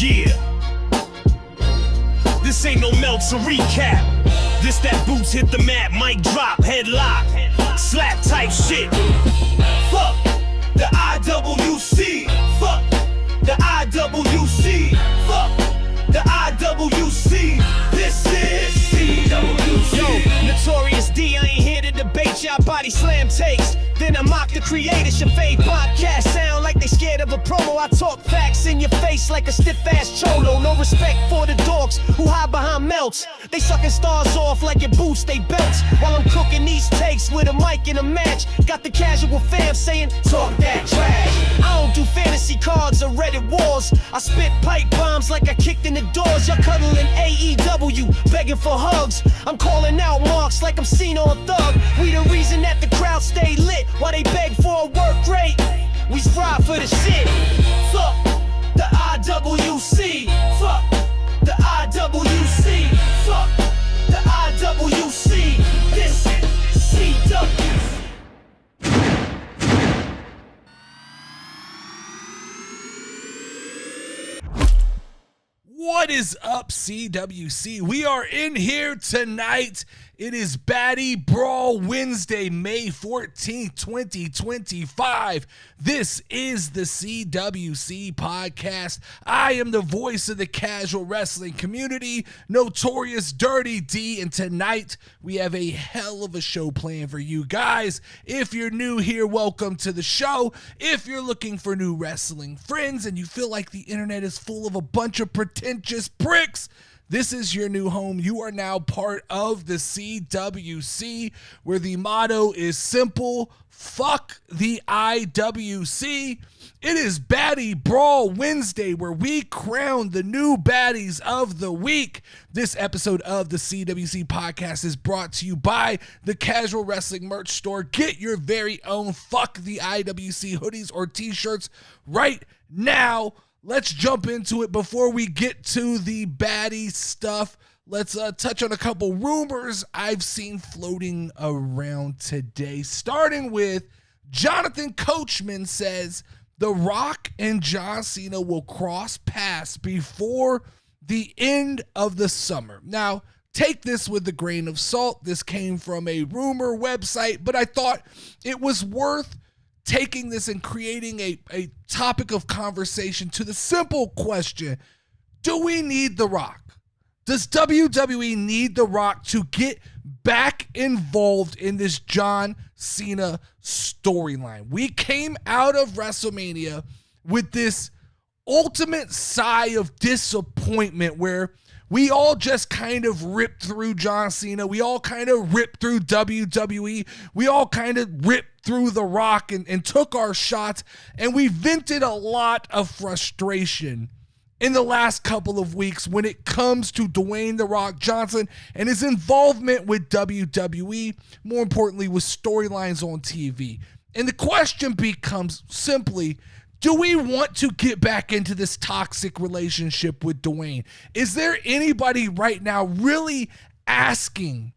Yeah. This ain't no Meltzer recap. This that boots hit the mat, mic drop, headlock, slap type shit. Fuck the IWC. Fuck the IWC. Fuck the IWC. This is CWC. Yo, Notorious D, I ain't here to debate y'all body slam takes. Then I mock the creators, your fave podcast sound like they scared of a promo. I talk facts in your face like a stiff-ass cholo. No respect for the dogs who hide behind melts. They sucking stars off like it boosts they belts. While I'm cooking these takes with a mic and a match. Got the casual fam saying, talk that trash. I don't do fantasy cards or Reddit wars. I spit pipe bombs like I kicked in the doors. Y'all cuddling AEW, begging for hugs. I'm calling out marks like I'm seen on Thug. We the reason that the crowd stay lit while they beg for a work rate. We strive for the shit. Fuck the IWC. Fuck the IWC. Fuck the IWC. This is CW. What is up, CWC? We are in here tonight. It is Baddie Brawl Wednesday, May 14th, 2025. This is the CWC podcast. I am the voice of the casual wrestling community, Notorious Dirty D, and tonight we have a hell of a show planned for you guys. If you're new here, welcome to the show. If you're looking for new wrestling friends and you feel like the internet is full of a bunch of pretentious pricks, this is your new home. You are now part of the CWC, where the motto is simple: fuck the IWC. It is Baddie Brawl Wednesday, where we crown the new baddies of the week. This episode of the CWC podcast is brought to you by the Casual Wrestling Merch Store. Get your very own Fuck the IWC hoodies or t-shirts right now. Let's jump into it. Before we get to the baddie stuff, let's touch on a couple rumors I've seen floating around today. Starting with Jonathan Coachman says The Rock and John Cena will cross paths before the end of the summer. Now, take this with a grain of salt. This came from a rumor website, but I thought it was worth taking this and creating a topic of conversation to the simple question: do we need The Rock? Does WWE need The Rock to get back involved in this John Cena storyline? We came out of WrestleMania with this ultimate sigh of disappointment where we all just kind of ripped through John Cena. We all kind of ripped through WWE. We all kind of ripped through The Rock and took our shots. And we vented a lot of frustration in the last couple of weeks when it comes to Dwayne The Rock Johnson and his involvement with WWE, more importantly with storylines on TV. And the question becomes simply, do we want to get back into this toxic relationship with Dwayne? Is there anybody right now really asking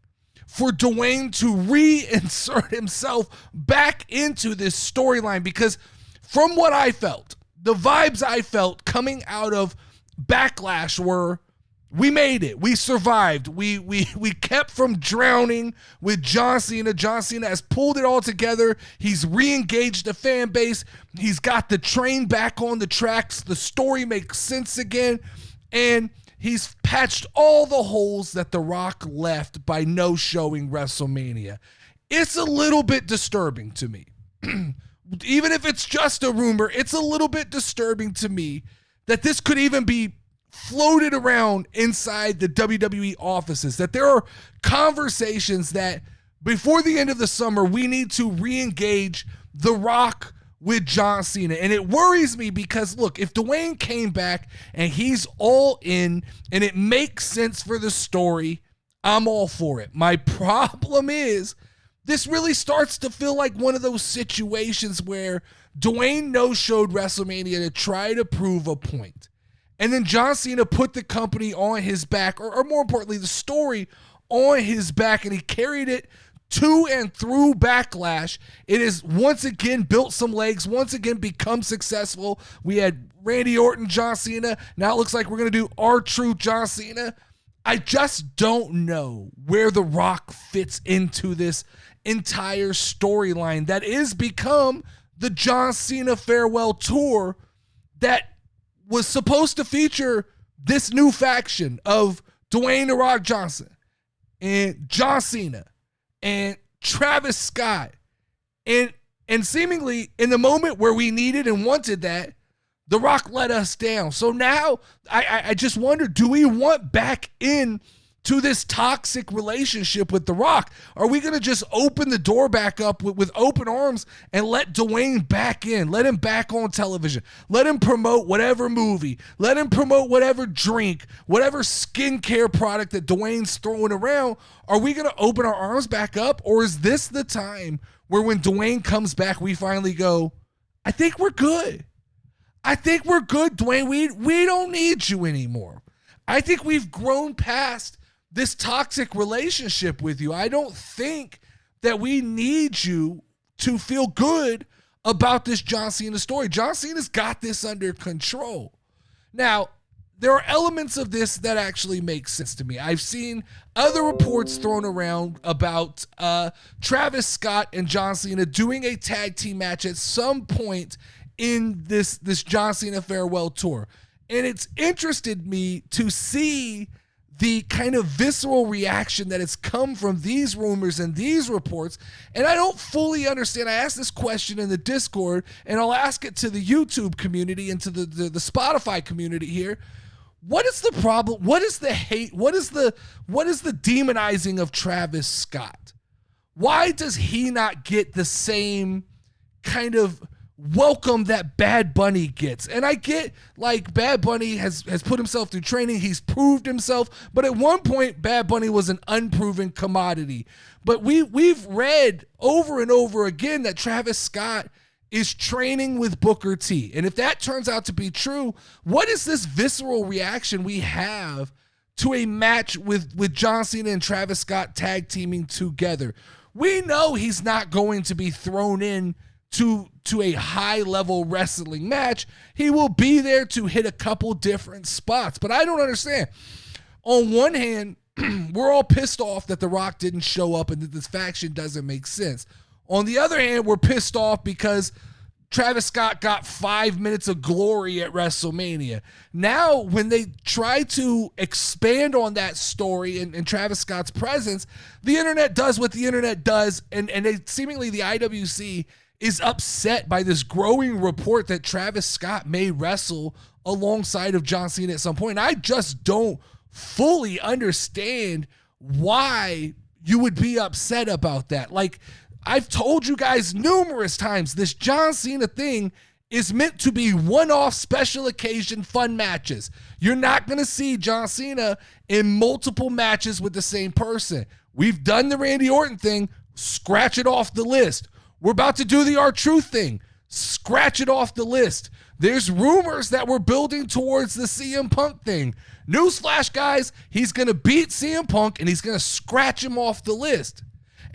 for Dwayne to reinsert himself back into this storyline? Because from what I felt, the vibes I felt coming out of Backlash were, we made it. We survived. We kept from drowning with John Cena. John Cena has pulled it all together. He's re-engaged the fan base. He's got the train back on the tracks. The story makes sense again. And he's patched all the holes that The Rock left by no-showing WrestleMania. It's a little bit disturbing to me. Even if it's just a rumor, it's a little bit disturbing to me that this could even be floated around inside the WWE offices, that there are conversations that before the end of the summer, we need to re-engage The Rock with John Cena. And it worries me because, look, if Dwayne came back and he's all in and it makes sense for the story, I'm all for it. My problem is this really starts to feel like one of those situations where Dwayne no-showed WrestleMania to try to prove a point. And then John Cena put the company on his back, or more importantly, the story on his back, and he carried it to and through Backlash. It has once again built some legs, once again become successful. We had Randy Orton, John Cena. Now it looks like we're going to do R-Truth, John Cena. I just don't know where The Rock fits into this entire storyline that is become the John Cena farewell tour that was supposed to feature this new faction of Dwayne "The Rock" Johnson and John Cena and Travis Scott. And seemingly in the moment where we needed and wanted that, The Rock let us down. So now I just wonder, do we want back in to this toxic relationship with The Rock? Are we going to just open the door back up with open arms and let Dwayne back in? Let him back on television. Let him promote whatever movie. Let him promote whatever drink, whatever skincare product that Dwayne's throwing around. Are we going to open our arms back up? Or is this the time where when Dwayne comes back, we finally go, I think we're good. I think we're good, Dwayne. We don't need you anymore. I think we've grown past this toxic relationship with you. I don't think that we need you to feel good about this John Cena story. John Cena's got this under control. Now, there are elements of this that actually make sense to me. I've seen other reports thrown around about Travis Scott and John Cena doing a tag team match at some point in this John Cena farewell tour. And it's interested me to see the kind of visceral reaction that has come from these rumors and these reports. And I don't fully understand. I asked this question in the Discord, and I'll ask it to the YouTube community and to the Spotify community here. What is the problem? What is the hate? What is the demonizing of Travis Scott? Why does he not get the same kind of welcome that Bad Bunny gets? And I get, like, Bad Bunny has put himself through training. He's proved himself. But at one point, Bad Bunny was an unproven commodity. But we've read over and over again that Travis Scott is training with Booker T. And if that turns out to be true, what is this visceral reaction we have to a match with John Cena and Travis Scott tag teaming together? We know he's not going to be thrown in to a high-level wrestling match. He will be there to hit a couple different spots. But I don't understand. On one hand, we're all pissed off that The Rock didn't show up and that this faction doesn't make sense. On the other hand, we're pissed off because Travis Scott got 5 minutes of glory at WrestleMania. Now, when they try to expand on that story and Travis Scott's presence, the internet does what the internet does, and seemingly the IWC is upset by this growing report that Travis Scott may wrestle alongside of John Cena at some point. And I just don't fully understand why you would be upset about that. Like, I've told you guys numerous times, this John Cena thing is meant to be one-off special occasion fun matches. You're not going to see John Cena in multiple matches with the same person. We've done the Randy Orton thing. Scratch it off the list. We're about to do the R-Truth thing. Scratch it off the list. There's rumors that we're building towards the CM Punk thing. Newsflash, guys, he's going to beat CM Punk and he's going to scratch him off the list.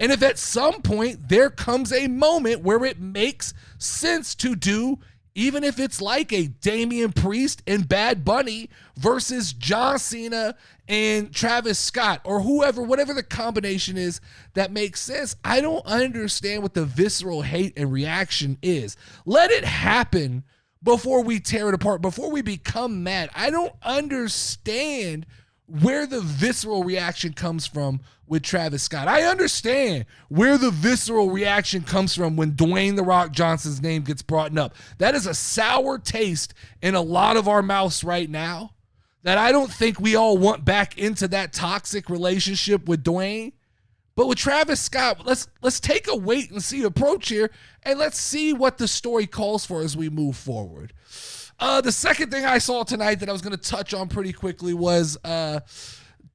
And if at some point there comes a moment where it makes sense to do, even if it's like a Damian Priest and Bad Bunny versus John Cena and Travis Scott or whoever, whatever the combination is that makes sense, I don't understand what the visceral hate and reaction is. Let it happen before we tear it apart, before we become mad. I don't understand where the visceral reaction comes from with Travis Scott. I understand where the visceral reaction comes from when Dwayne "The Rock" Johnson's name gets brought up. That is a sour taste in a lot of our mouths right now that I don't think we all want back into that toxic relationship with Dwayne. But with Travis Scott, let's take a wait and see approach here, and let's see what the story calls for as we move forward. The second thing I saw tonight that I was going to touch on pretty quickly was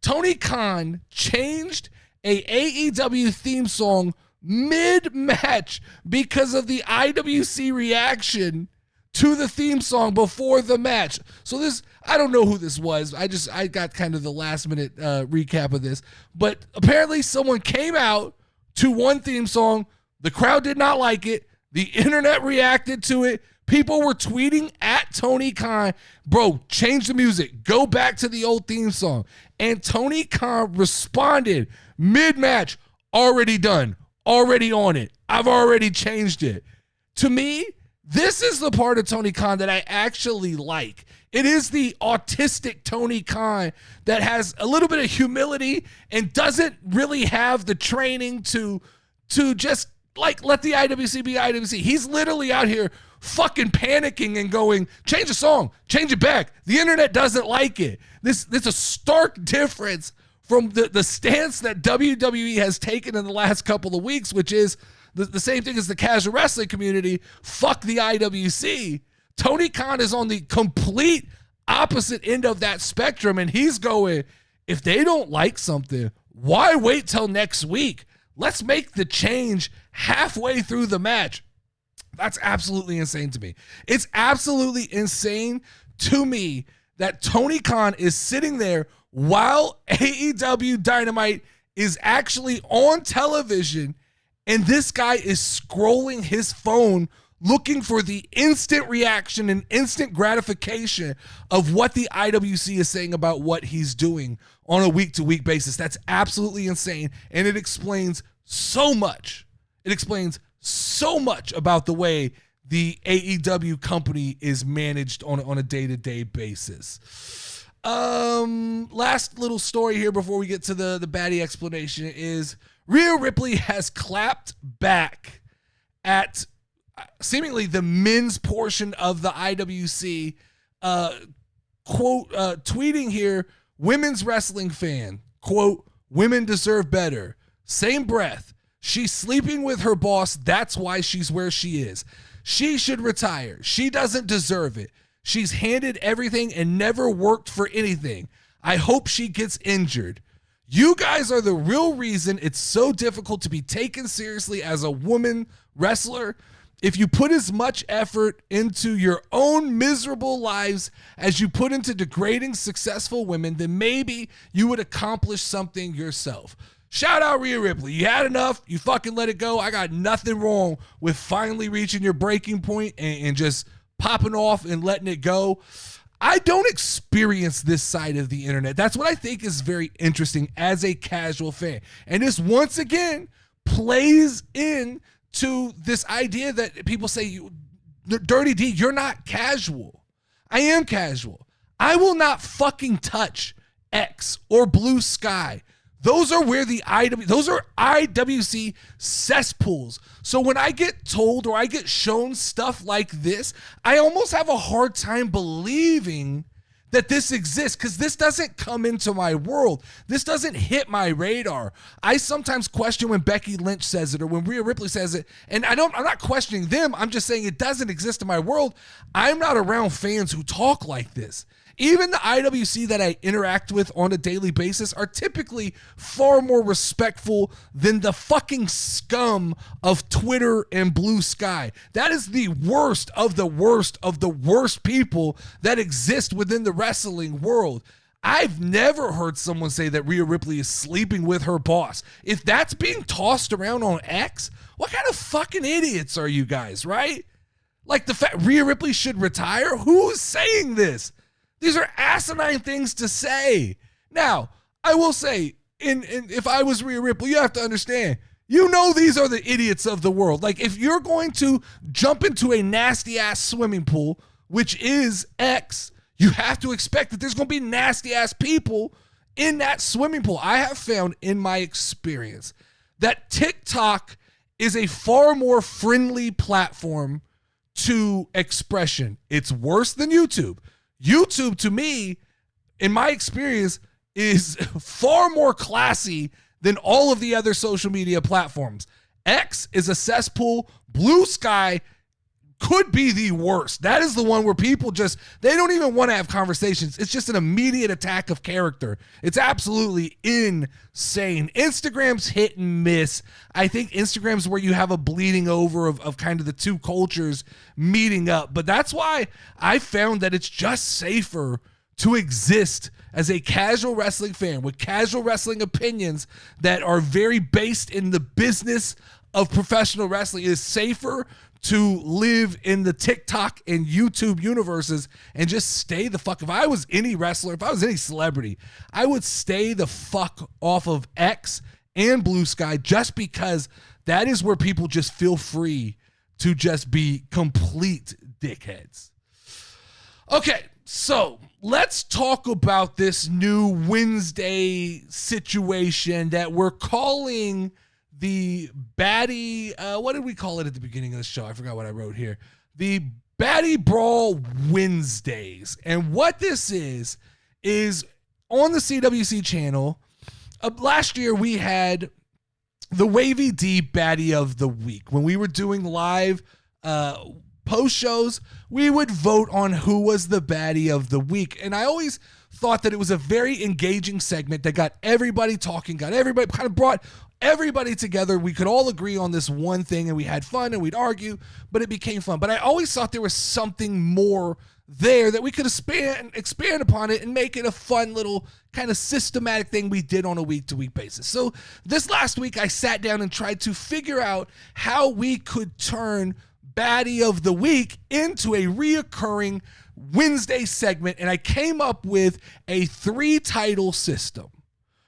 Tony Khan changed a AEW theme song mid-match because of the IWC reaction to the theme song before the match. So this, I don't know who this was. I got kind of the last minute recap of this, but apparently someone came out to one theme song. The crowd did not like it. The internet reacted to it. People were tweeting at Tony Khan, bro, change the music. Go back to the old theme song. And Tony Khan responded mid-match, already done, already on it. I've already changed it. To me, this is the part of Tony Khan that I actually like. It is the autistic Tony Khan that has a little bit of humility and doesn't really have the training to just like let the IWC be IWC. He's literally out here fucking panicking and going, change the song, change it back. The internet doesn't like it. This is a stark difference from the stance that WWE has taken in the last couple of weeks, which is the same thing as the casual wrestling community. Fuck the IWC. Tony Khan is on the complete opposite end of that spectrum, and he's going, if they don't like something, why wait till next week? Let's make the change halfway through the match. That's absolutely insane to me. It's absolutely insane to me that Tony Khan is sitting there while AEW Dynamite is actually on television, and this guy is scrolling his phone looking for the instant reaction and instant gratification of what the IWC is saying about what he's doing on a week-to-week basis. That's absolutely insane, and it explains so much. It explains so much about the way the AEW company is managed on a day-to-day basis. Last little story here before we get to the baddie explanation is Rhea Ripley has clapped back at seemingly the men's portion of the IWC, quote, tweeting here, women's wrestling fan, quote, women deserve better. Same breath. She's sleeping with her boss. That's why she's where she is. She should retire. She doesn't deserve it. She's handed everything and never worked for anything. I hope she gets injured. You guys are the real reason it's so difficult to be taken seriously as a woman wrestler. If you put as much effort into your own miserable lives as you put into degrading successful women, then maybe you would accomplish something yourself. Shout out Rhea Ripley. You had enough. You fucking let it go. I got nothing wrong with finally reaching your breaking point and just popping off and letting it go. I don't experience this side of the internet. That's what I think is very interesting as a casual fan. And this once again plays in to this idea that people say, Dirty D, you're not casual. I am casual. I will not fucking touch X or Blue Sky. Those are where those are IWC cesspools. So when I get told or I get shown stuff like this, I almost have a hard time believing that this exists because this doesn't come into my world. This doesn't hit my radar. I sometimes question when Becky Lynch says it or when Rhea Ripley says it, and I'm not questioning them. I'm just saying it doesn't exist in my world. I'm not around fans who talk like this. Even the IWC that I interact with on a daily basis are typically far more respectful than the fucking scum of Twitter and Blue Sky. That is the worst of the worst of the worst people that exist within the wrestling world. I've never heard someone say that Rhea Ripley is sleeping with her boss. If that's being tossed around on X, what kind of fucking idiots are you guys, right? Like the fact Rhea Ripley should retire? Who's saying this? These are asinine things to say. Now, I will say, if I was Rhea Ripley, you have to understand, you know these are the idiots of the world. Like, if you're going to jump into a nasty-ass swimming pool, which is X, you have to expect that there's going to be nasty-ass people in that swimming pool. I have found in my experience that TikTok is a far more friendly platform to expression. It's worse than YouTube. YouTube, to me, in my experience, is far more classy than all of the other social media platforms. X is a cesspool. Blue Sky could be the worst. That is the one where people they don't even want to have conversations. It's just an immediate attack of character. It's absolutely insane. Instagram's hit and miss. I think Instagram's where you have a bleeding over of kind of the two cultures meeting up. But that's why I found that it's just safer to exist as a casual wrestling fan with casual wrestling opinions that are very based in the business of professional wrestling. It is safer to live in the TikTok and YouTube universes and just stay the fuck. If I was any wrestler, if I was any celebrity, I would stay the fuck off of X and Blue Sky, just because that is where people just feel free to just be complete dickheads. Okay, so let's talk about this new Wednesday situation that we're calling the Baddie, what did we call it at the beginning of the show? I forgot what I wrote here. The Baddie Brawl Wednesdays. And what this is on the CWC channel, last year we had the Wavy D Baddie of the Week. When we were doing live post shows, we would vote on who was the Baddie of the Week. And I always thought that it was a very engaging segment that got everybody talking, kind of brought everybody together. We could all agree on this one thing, and we had fun and we'd argue, but it became fun. But I always thought there was something more there that we could expand upon it and make it a fun little kind of systematic thing we did on a week-to-week basis. So this last week, I sat down and tried to figure out how we could turn Baddie of the Week into a reoccurring Wednesday segment, and I came up with a 3-title system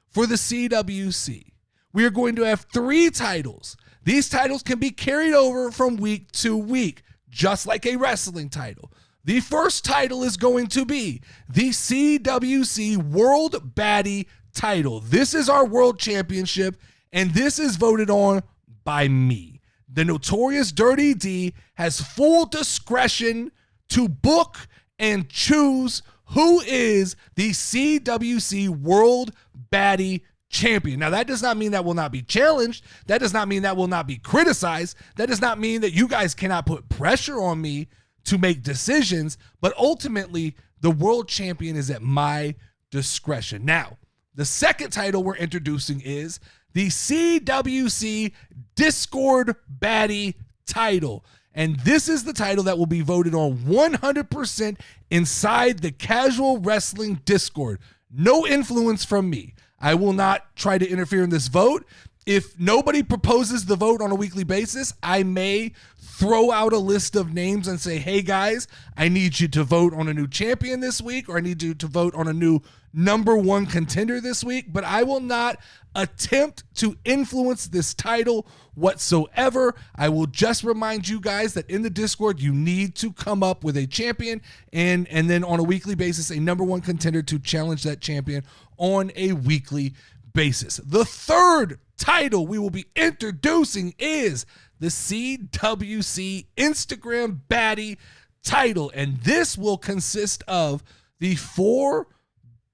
for the CWC. We are going to have 3 titles. These titles can be carried over from week to week, just like a wrestling title. The first title is going to be the CWC World Baddie title. This is our world championship, and this is voted on by me. The Notorious Dirty D has full discretion to book and choose who is the CWC World Baddie champion. Now, that does not mean that will not be challenged. That does not mean that will not be criticized. That does not mean that you guys cannot put pressure on me to make decisions, but ultimately the world champion is at my discretion. Now, the second title we're introducing is the CWC Discord Baddie title. And this is the title that will be voted on 100% inside the casual wrestling Discord. No influence from me. I will not try to interfere in this vote. If nobody proposes the vote on a weekly basis, I may throw out a list of names and say, hey guys, I need you to vote on a new champion this week, or I need you to vote on a new number 1 contender this week, but I will not attempt to influence this title whatsoever. I will just remind you guys that in the Discord, you need to come up with a champion and then on a weekly basis, a number 1 contender to challenge that champion on a weekly basis. The third title we will be introducing is the CWC Instagram Baddie title, and this will consist of the 4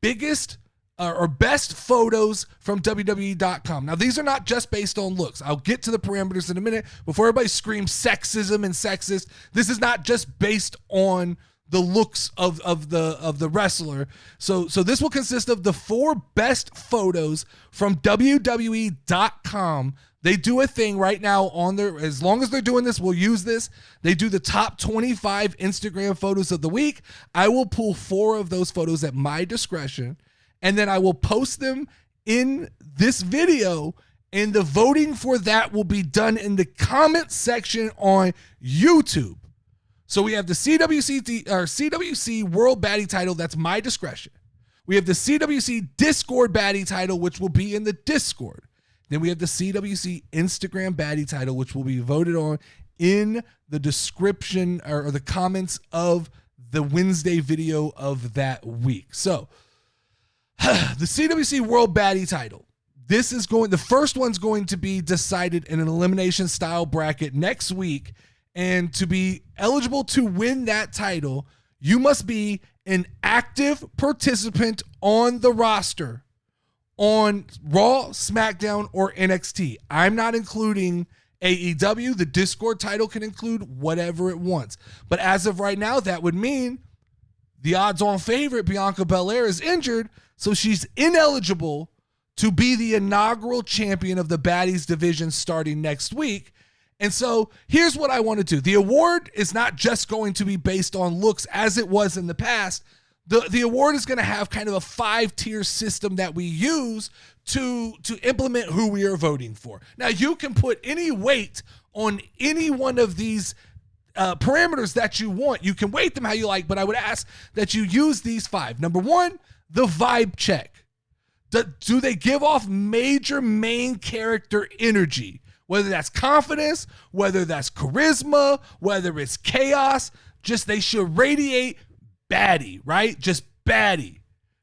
biggest or best photos from WWE.com. Now, these are not just based on looks. I'll get to the parameters in a minute. Before everybody screams sexism and sexist, this is not just based on the looks of the wrestler. So this will consist of the 4 best photos from WWE.com. They do a thing right now on their, as long as they're doing this, we'll use this. They do the top 25 Instagram photos of the week. I will pull 4 of those photos at my discretion, and then I will post them in this video, and the voting for that will be done in the comment section on YouTube. So we have the CWC World Baddie title, that's my discretion. We have the CWC Discord Baddie title, which will be in the Discord. Then we have the CWC Instagram Baddie title, which will be voted on in the description or the comments of the Wednesday video of that week. So the CWC World Baddie title. The first one's going to be decided in an elimination style bracket next week. And to be eligible to win that title, you must be an active participant on the roster on Raw, SmackDown, or NXT. I'm not including AEW. The Discord title can include whatever it wants. But as of right now, that would mean the odds-on favorite, Bianca Belair, is injured, so she's ineligible to be the inaugural champion of the Baddies division starting next week. And so here's what I want to do. The award is not just going to be based on looks as it was in the past. The award is going to have kind of a 5-tier system that we use to implement who we are voting for. Now, you can put any weight on any one of these parameters that you want. You can weight them how you like, but I would ask that you use these 5. Number 1, the vibe check. Do they give off major main character energy? Whether that's confidence, whether that's charisma, whether it's chaos, just they should radiate baddie, right? Just baddie.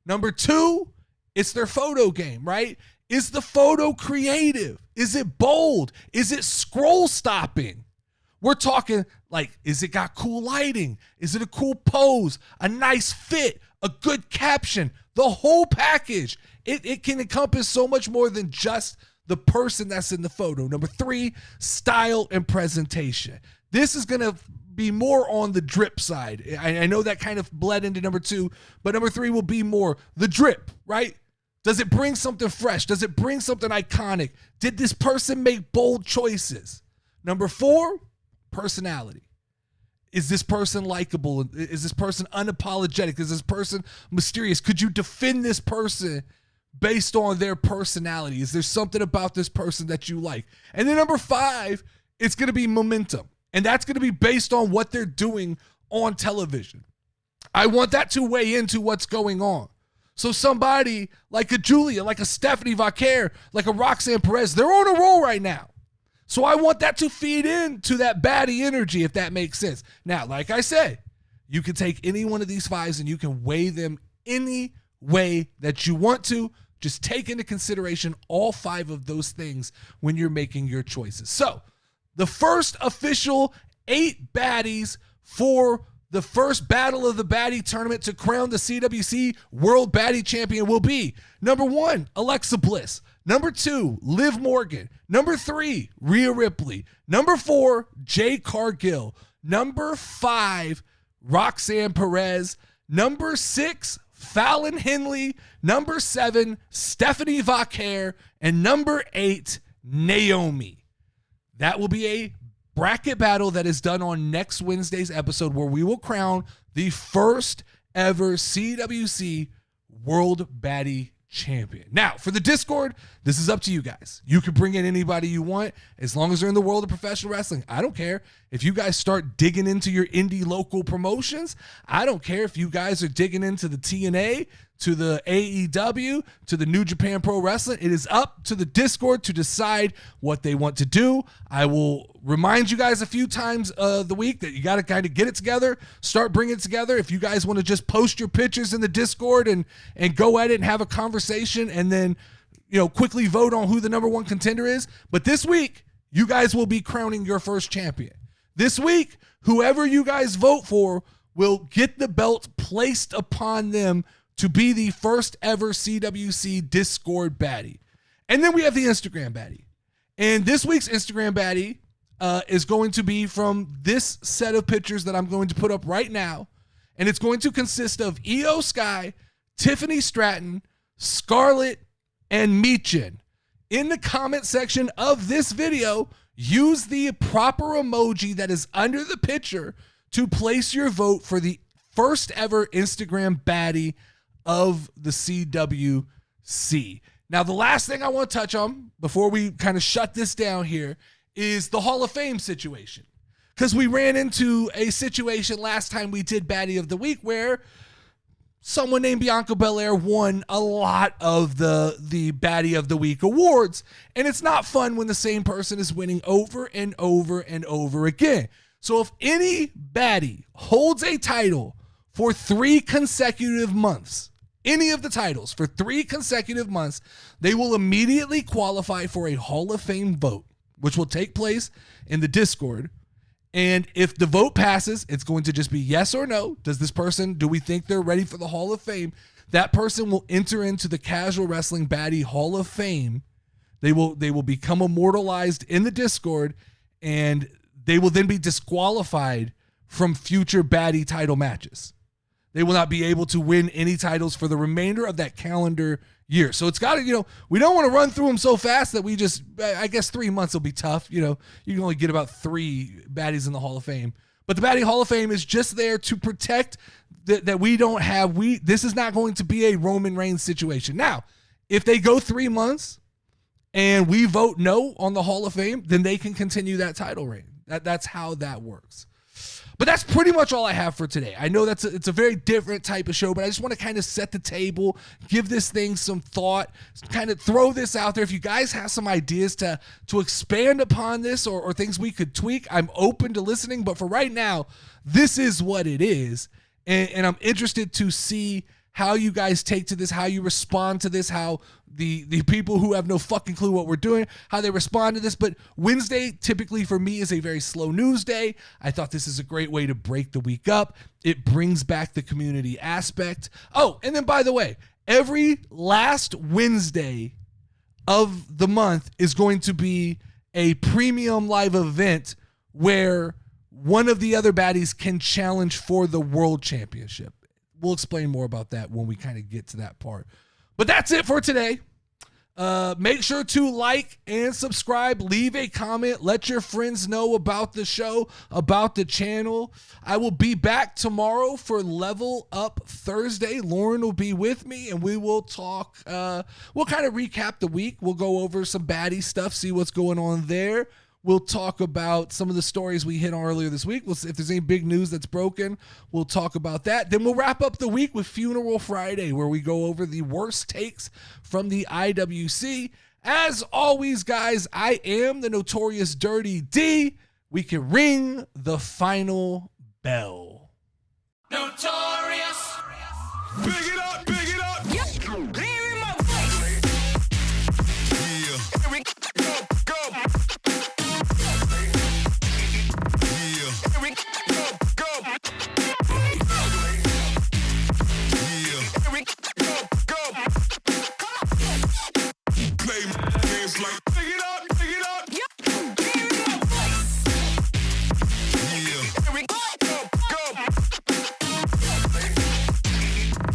Number 2, it's their photo game, right? Is the photo creative? Is it bold? Is it scroll stopping? We're talking like, is it got cool lighting? Is it a cool pose? A nice fit? A good caption? The whole package. It can encompass so much more than just the person that's in the photo. Number 3, style and presentation. This is going to be more on the drip side. I know that kind of bled into number 2, but number 3 will be more the drip, right? Does it bring something fresh? Does it bring something iconic? Did this person make bold choices? Number 4, personality. Is this person likable? Is this person unapologetic? Is this person mysterious? Could you defend this person based on their personality? Is there something about this person that you like? And then number 5, it's going to be momentum. And that's going to be based on what they're doing on television. I want that to weigh into what's going on. So somebody like a Julia, like a Stephanie Vaquer, like a Roxanne Perez, they're on a roll right now. So I want that to feed into that baddie energy, if that makes sense. Now, like I said, you can take any one of these 5s and you can weigh them any way that you want to. Just take into consideration all 5 of those things when you're making your choices. So the first official 8 baddies for the first Battle of the Baddie tournament to crown the CWC World Baddie Champion will be number 1, Alexa Bliss. Number 2, Liv Morgan. Number 3, Rhea Ripley. Number 4, Jade Cargill. Number 5, Roxanne Perez. Number 6, Fallon Henley. Number 7, Stephanie Vaquer. And number 8, Naomi. That will be a bracket battle that is done on next Wednesday's episode, where we will crown the first ever CWC World Baddie Champion. Now, for the Discord, this is up to you guys. You can bring in anybody you want, as long as they're in the world of professional wrestling. I don't care if you guys start digging into your indie local promotions. I don't care if you guys are digging into the TNA, to the AEW, to the New Japan Pro Wrestling. It is up to the Discord to decide what they want to do. I will remind you guys a few times the week that you got to kind of get it together, start bringing it together. If you guys want to just post your pictures in the Discord and go at it and have a conversation, and then, you know, quickly vote on who the number 1 contender is. But this week, you guys will be crowning your first champion. This week, whoever you guys vote for will get the belt placed upon them to be the first ever CWC Discord baddie. And then we have the Instagram baddie. And this week's Instagram baddie is going to be from this set of pictures that I'm going to put up right now. And it's going to consist of Io Sky, Tiffany Stratton, Scarlett, and Michin. In the comment section of this video, use the proper emoji that is under the picture to place your vote for the first ever Instagram baddie of the CWC. Now, the last thing I want to touch on before we kind of shut this down here is the Hall of Fame situation. Because we ran into a situation last time we did Baddie of the Week where someone named Bianca Belair won a lot of the Baddie of the Week awards. And it's not fun when the same person is winning over and over and over again. So if any baddie holds a title for 3 consecutive months, any of the titles for 3 consecutive months, they will immediately qualify for a Hall of Fame vote, which will take place in the Discord. And if the vote passes, it's going to just be yes or no. Do we think they're ready for the Hall of Fame? That person will enter into the Casual Wrestling Baddie Hall of Fame. They will become immortalized in the Discord, and they will then be disqualified from future Baddie title matches. They will not be able to win any titles for the remainder of that calendar year. So it's got to, we don't want to run through them so fast that I guess 3 months will be tough. You can only get about 3 baddies in the Hall of Fame. But the Baddie Hall of Fame is just there to protect that we don't have. This is not going to be a Roman Reigns situation. Now, if they go 3 months and we vote no on the Hall of Fame, then they can continue that title reign. That's how that works. But that's pretty much all I have for today. I know it's a very different type of show, but I just want to kind of set the table, give this thing some thought, kind of throw this out there. If you guys have some ideas to expand upon this or things we could tweak, I'm open to listening. But for right now, this is what it is. And I'm interested to see how you guys take to this, how you respond to this, how the people who have no fucking clue what we're doing, how they respond to this. But Wednesday, typically for me, is a very slow news day. I thought this is a great way to break the week up. It brings back the community aspect. Oh, and then by the way, every last Wednesday of the month is going to be a premium live event where one of the other baddies can challenge for the world championship. We'll explain more about that when we kind of get to that part. But that's it for today. Make sure to like and subscribe. Leave a comment. Let your friends know about the show, about the channel. I will be back tomorrow for Level Up Thursday. Lauren will be with me, and we will talk. We'll kind of recap the week. We'll go over some baddie stuff, see what's going on there. We'll talk about some of the stories we hit on earlier this week. We'll see if there's any big news that's broken. We'll talk about that. Then we'll wrap up the week with Funeral Friday, where we go over the worst takes from the IWC. As always, guys, I am the Notorious Dirty D. We can ring the final bell. Notorious. Big